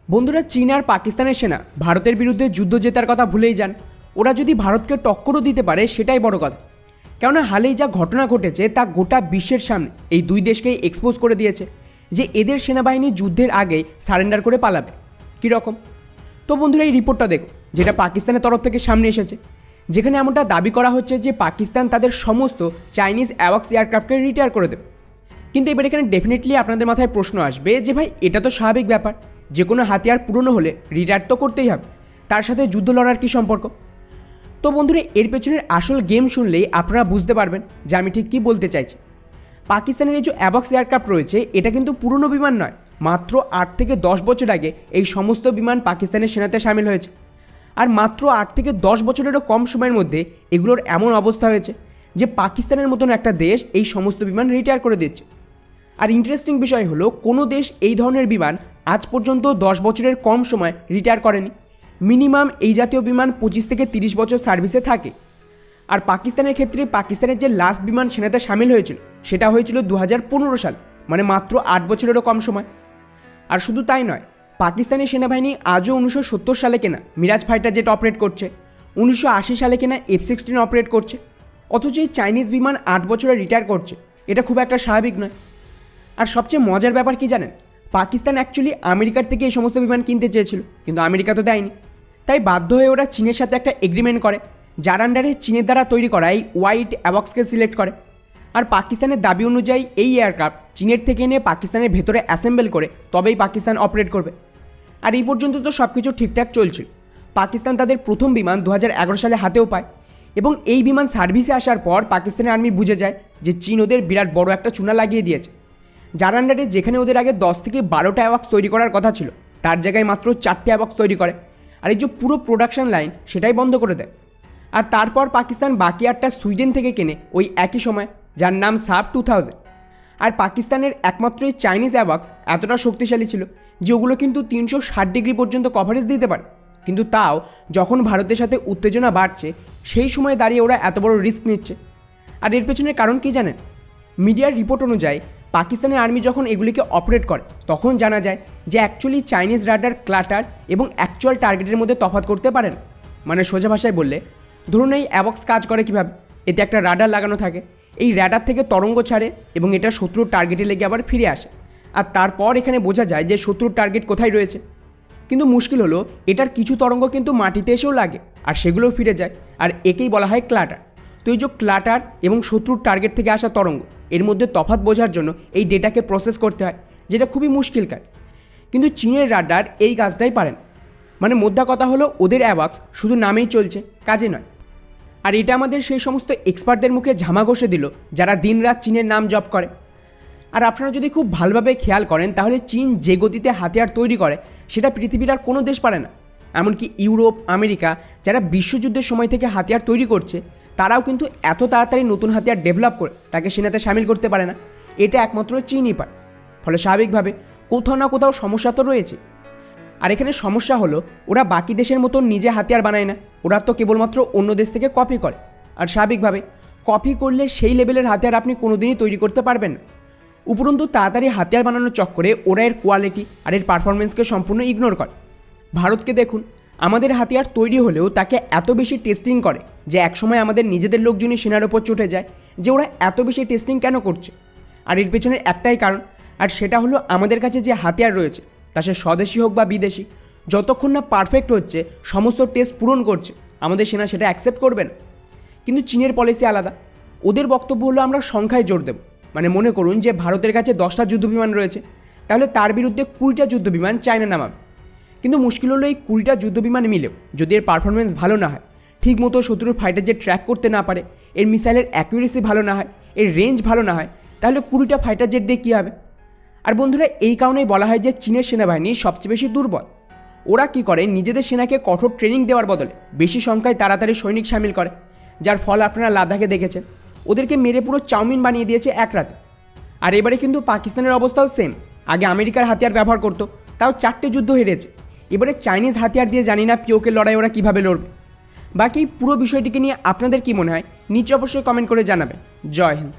বন্ধুরা, চীন আর পাকিস্তানের সেনা ভারতের বিরুদ্ধে যুদ্ধ জেতার কথা ভুলেই যান। ওরা যদি ভারতকে টক্করও দিতে পারে সেটাই বড় কথা। কেননা হালেই যা ঘটনা ঘটেছে তা গোটা বিশ্বের সামনে এই দুই দেশকেই এক্সপোজ করে দিয়েছে যে এদের সেনাবাহিনী যুদ্ধের আগেই সারেন্ডার করে পালাবে। কীরকম? তো বন্ধুরা, এই রিপোর্টটা দেখো যেটা পাকিস্তানের তরফ থেকে সামনে এসেছে, যেখানে এমনটা দাবি করা হচ্ছে যে পাকিস্তান তাদের সমস্ত চাইনিজ অ্যাওয়াক্স এয়ারক্রাফটকে রিটায়ার করে দেবে। কিন্তু এবার এখানে ডেফিনেটলি আপনাদের মাথায় প্রশ্ন আসবে যে ভাই, এটা তো স্বাভাবিক ব্যাপার, যে কোনো হাতিয়ার পুরনো হলে রিটায়ার তো করতেই হবে, তার সাথে যুদ্ধ লড়ার কী সম্পর্ক? তো বন্ধুরা, এর পেছনের আসল গেম শুনলেই আপনারা বুঝতে পারবেন যে আমি ঠিক কী বলতে চাইছি। পাকিস্তানের এই যে অ্যাওয়াক্স এয়ারক্রাফট রয়েছে, এটা কিন্তু পুরনো বিমান নয়, মাত্র 8 থেকে 10 বছর আগে এই সমস্ত বিমান পাকিস্তানের সেনাতে সামিল হয়েছে। আর মাত্র 8 থেকে 10 বছরেরও কম সময়ের মধ্যে এগুলোর এমন অবস্থা হয়েছে যে পাকিস্তানের মতন একটা দেশ এই সমস্ত বিমান রিটায়ার করে দিচ্ছে। আর ইন্টারেস্টিং বিষয় হলো, কোনো দেশ এই ধরনের বিমান আজ পর্যন্ত 10 বছরের কম সময় রিটায়ার করেনি। মিনিমাম এই জাতীয় বিমান 25 থেকে 30 বছর সার্ভিসে থাকে। আর পাকিস্তানের ক্ষেত্রে পাকিস্তানের যে লাস্ট বিমান সেনাতে সামিল হয়েছিল সেটা হয়েছিল 2015 সাল, মানে মাত্র 8 বছরেরও কম সময়। আর শুধু তাই নয়, পাকিস্তানি সেনাবাহিনী আজও 1970 সালে কেনা মিরাজ ফাইটার জেট অপারেট করছে, 1980 সালে কেনা F-16 অপারেট করছে। অথচ এই চাইনিজ বিমান 8 বছরে রিটায়ার করছে, এটা খুব একটা স্বাভাবিক নয়। আর সবচেয়ে মজার ব্যাপার কি জানেন? পাকিস্তান অ্যাকচুয়ালি আমেরিকার থেকে এই সমস্ত বিমান কিনতে চেয়েছিল, কিন্তু আমেরিকা তো দেয়নি। তাই বাধ্য হয়ে ওরা চীনের সাথে একটা এগ্রিমেন্ট করে, যার আন্ডারে চীনের দ্বারা তৈরি করা এই হোয়াইট অ্যাওয়াক্সকে সিলেক্ট করে। আর পাকিস্তানের দাবি অনুযায়ী এই এয়ারক্রাফট চীনের থেকে এনে পাকিস্তানের ভেতরে অ্যাসেম্বল করে তবেই পাকিস্তান অপারেট করবে। আর এই পর্যন্ত তো সব কিছু ঠিকঠাক চলছিল। পাকিস্তান তাদের প্রথম বিমান 2011 সালে হাতেও পায়, এবং এই বিমান সার্ভিসে আসার পর পাকিস্তানের আর্মি বুঝে যায় যে চীন ওদের বিরাট বড় একটা চুনা লাগিয়ে দিয়েছে, যার আন্ডারে যেখানে ওদের আগে 10 থেকে 12টা অ্যাওয়াক্স তৈরি করার কথা ছিল, তার জায়গায় মাত্র 4টে অ্যাওয়াক্স তৈরি করে। আর এই যে পুরো প্রোডাকশন লাইন সেটাই বন্ধ করে দেয়। আর তারপর পাকিস্তান বাকি 8টা সুইডেন থেকে কেনে ওই একই সময়, যার নাম সাব 2000। আর পাকিস্তানের একমাত্র এই চাইনিজ অ্যাওয়াক্স এতটা শক্তিশালী ছিল যে ওগুলো কিন্তু 360 ডিগ্রি পর্যন্ত কভারেজ দিতে পারে। কিন্তু তাও যখন ভারতের সাথে উত্তেজনা বাড়ছে, সেই সময় দাঁড়িয়ে ওরা এত বড় রিস্ক নিচ্ছে। আর এর পেছনের কারণ কি জানেন? মিডিয়ার রিপোর্ট অনুযায়ী পাকিস্তানের আর্মি যখন এগুলিকে অপারেট করে তখন জানা যায় যে অ্যাকচুয়ালি চাইনিজ রাডার ক্লাটার এবং অ্যাকচুয়াল টার্গেটের মধ্যে তফাৎ করতে পারে না। মানে সোজা ভাষায় বললে, ধরুন এই অ্যাওয়াক্স কাজ করে কীভাবে? এতে একটা রাডার লাগানো থাকে, এই রাডার থেকে তরঙ্গ ছাড়ে এবং এটা শত্রুর টার্গেটে লেগে আবার ফিরে আসে। আর তারপর এখানে বোঝা যায় যে শত্রুর টার্গেট কোথায় রয়েছে। কিন্তু মুশকিল হলো, এটার কিছু তরঙ্গ কিন্তু মাটিতে এসেও লাগে আর সেগুলোও ফিরে যায়, আর একেই বলা হয় ক্লাটার। তো এই যে ক্লাটার এবং শত্রুর টার্গেট থেকে আসা তরঙ্গ, এর মধ্যে তফাৎ বোঝার জন্য এই ডেটাকে প্রসেস করতে হয়, যেটা খুবই মুশকিল কাজ। কিন্তু চীনের রাডার এই কাজটাই পারেন। মানে মোদ্দা কথা হলো, ওদের অ্যাওয়াক্স শুধু নামেই চলছে, কাজে নয়। আর এটা আমাদের সেই সমস্ত এক্সপার্টদের মুখে ঝামা ঘষে দিল যারা দিনরাত চীনের নাম জপ করে। আর আপনারা যদি খুব ভালোভাবে খেয়াল করেন, তাহলে চীন যে গতিতে হাতিয়ার তৈরি করে সেটা পৃথিবীর আর কোনো দেশ পারে না। এমনকি ইউরোপ, আমেরিকা, যারা বিশ্বযুদ্ধের সময় থেকে হাতিয়ার তৈরি করছে, তারাও কিন্তু এত তাড়াতাড়ি নতুন হাতিয়ার ডেভেলপ করে তাকে সেনাতে সামিল করতে পারে না। এটা একমাত্র চীনই পারে। ফলে স্বাভাবিকভাবে কোথাও না কোথাও সমস্যা তো রয়েছে। আর এখানে সমস্যা হলো, ওরা বাকি দেশের মতো নিজে হাতিয়ার বানায় না, ওরা তো কেবলমাত্র অন্য দেশ থেকে কপি করে। আর স্বাভাবিকভাবে কপি করলে সেই লেভেলের হাতিয়ার আপনি কোনোদিনই তৈরি করতে পারবেন না। উপরন্তু তাড়াতাড়ি হাতিয়ার বানানোর চক্করে ওরা এর কোয়ালিটি আর এর পারফরমেন্সকে সম্পূর্ণ ইগনোর করে। ভারতকে দেখুন, আমাদের হাতিয়ার তৈরি হলেও তাকে এত বেশি টেস্টিং করে যে একসময় আমাদের নিজেদের লোকজনই সেনার ওপর চটে যায় যে ওরা এত বেশি টেস্টিং কেন করছে। আর এর পেছনের একটাই কারণ, আর সেটা হলো আমাদের কাছে যে হাতিয়ার রয়েছে, তা সে স্বদেশি হোক বা বিদেশি, যতক্ষণ না পারফেক্ট হচ্ছে, সমস্ত টেস্ট পূরণ করছে, আমাদের সেনা সেটা অ্যাকসেপ্ট করবে না। কিন্তু চীনের পলিসি আলাদা। ওদের বক্তব্য হলো আমরা সংখ্যায় জোর দেব। মানে মনে করুন যে ভারতের কাছে 10টা যুদ্ধবিমান রয়েছে, তাহলে তার বিরুদ্ধে 20টা যুদ্ধবিমান চায়না নামাবে। কিন্তু মুশকিল হলো, এই 20টা যুদ্ধবিমান মিলেও যদি এর পারফরমেন্স ভালো না হয়, ঠিকমতো শত্রুর ফাইটার জেট ট্র্যাক করতে না পারে, এর মিসাইলের অ্যাকুরেসি ভালো না হয়, এর রেঞ্জ ভালো না হয়, তাহলে 20টা ফাইটার জেট দিয়ে কী হবে? আর বন্ধুরা, এই কারণেই বলা হয় যে চীনের সেনাবাহিনী সবচেয়ে বেশি দুর্বল। ওরা কী করে, নিজেদের সেনাকে কঠোর ট্রেনিং দেওয়ার বদলে বেশি সংখ্যায় তাড়াতাড়ি সৈনিক সামিল করে, যার ফল আপনারা লাদাখে দেখেছেন। ওদেরকে মেরে পুরো চাউমিন বানিয়ে দিয়েছে এক রাতে। আর এবারে কিন্তু পাকিস্তানের অবস্থাও সেম। আগে আমেরিকার হাতিয়ার ব্যবহার করতো, তাও 4টে যুদ্ধ হেরেছে। এবারে চাইনিজ হাতিয়ার দিয়ে জানি না পিওকে লড়াই ওরা কীভাবে লড়বে। বাকি পুরো বিষয়টিকে নিয়ে আপনাদের কী মনে হয় নিচে অবশ্যই কমেন্ট করে জানাবেন। জয় হিন্দ।